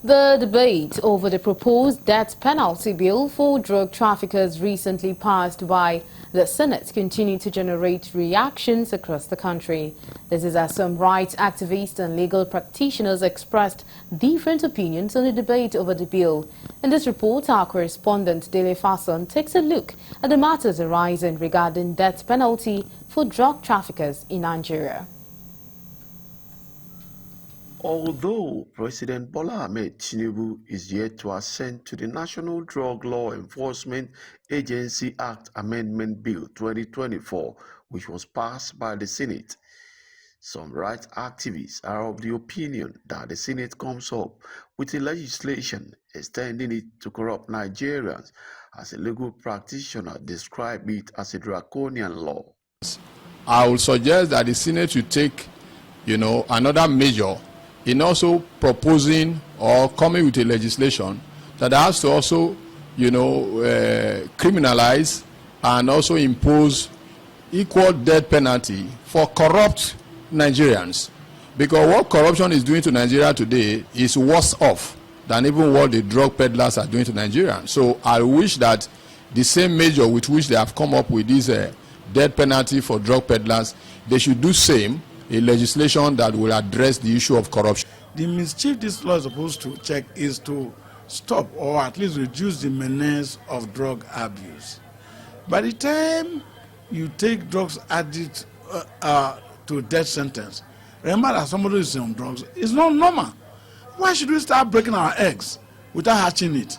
The debate over the proposed death penalty bill for drug traffickers recently passed by the Senate continued to generate reactions across the country. This is as some rights activists and legal practitioners expressed different opinions on the debate over the bill. In this report, our correspondent Dele Fason takes a look at the matters arising regarding death penalty for drug traffickers in Nigeria. Although President Bola Ahmed Tinubu is yet to assent to the National Drug Law Enforcement Agency Act Amendment Bill 2024, which was passed by the Senate, some rights activists are of the opinion that the Senate comes up with a legislation extending it to corrupt Nigerians, as a legal practitioner described it as a draconian law. I would suggest that the Senate should take, another measure in also proposing or coming with a legislation that has to also, criminalize and also impose equal death penalty for corrupt Nigerians. Because what corruption is doing to Nigeria today is worse off than even what the drug peddlers are doing to Nigerians. So I wish that the same measure with which they have come up with this death penalty for drug peddlers, they should do same, a legislation that will address the issue of corruption. The mischief this law is supposed to check is to stop or at least reduce the menace of drug abuse. By the time you take drugs addict to death sentence, remember that somebody is on drugs. It's not normal. Why should we start breaking our eggs without hatching it?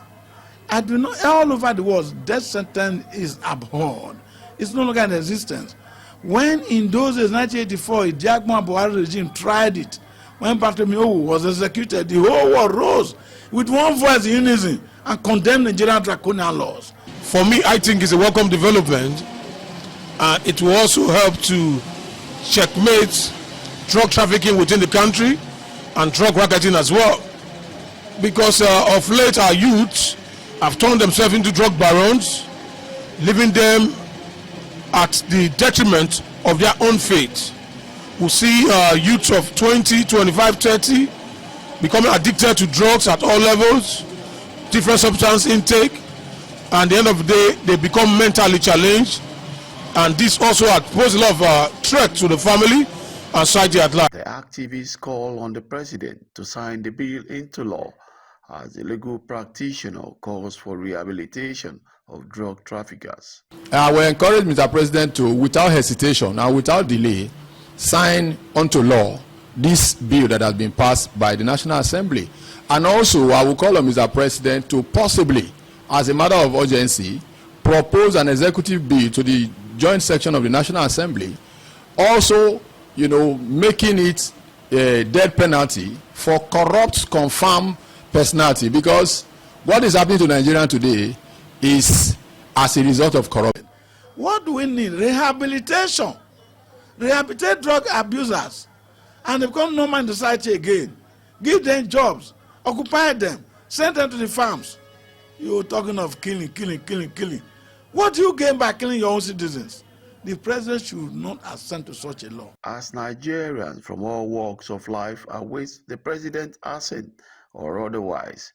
I do know all over the world, death sentence is abhorred. It's no longer in existence. When in those days, 1984, the Jagma Buhari regime tried it, when Bartholomew was executed, the whole world rose with one voice in unison and condemned Nigerian draconian laws. For me, I think it's a welcome development. It will also help to checkmate drug trafficking within the country and drug racketing as well. Because of late, our youths have turned themselves into drug barons, leaving them at the detriment of their own fate. We see youths of 20, 25, 30 becoming addicted to drugs at all levels, different substance intake, and at the end of the day, they become mentally challenged. And this also poses a lot of threat to the family and society at large. The activists call on the president to sign the bill into law, as the legal practitioner calls for rehabilitation of drug traffickers. I will encourage Mr. President to, without hesitation and without delay, sign onto law this bill that has been passed by the National Assembly. And also, I will call on Mr. President to possibly, as a matter of urgency, propose an executive bill to the joint section of the National Assembly, also, making it a death penalty for corrupt, confirmed personality. Because what is happening to Nigeria today is as a result of corruption. What do we need? Rehabilitation. Rehabilitate drug abusers and they become normal in the society again. Give them jobs, occupy them, send them to the farms. You're talking of killing. What do you gain by killing your own citizens? The president should not assent to such a law. As Nigerians from all walks of life await the president's assent or otherwise,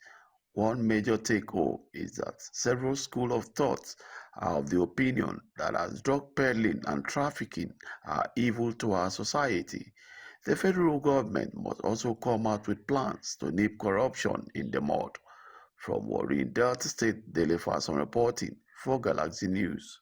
one major take-home is that several schools of thought are of the opinion that as drug peddling and trafficking are evil to our society, the federal government must also come out with plans to nip corruption in the mud. From Warri in Delta State, Dele Fason reporting for Galaxy News.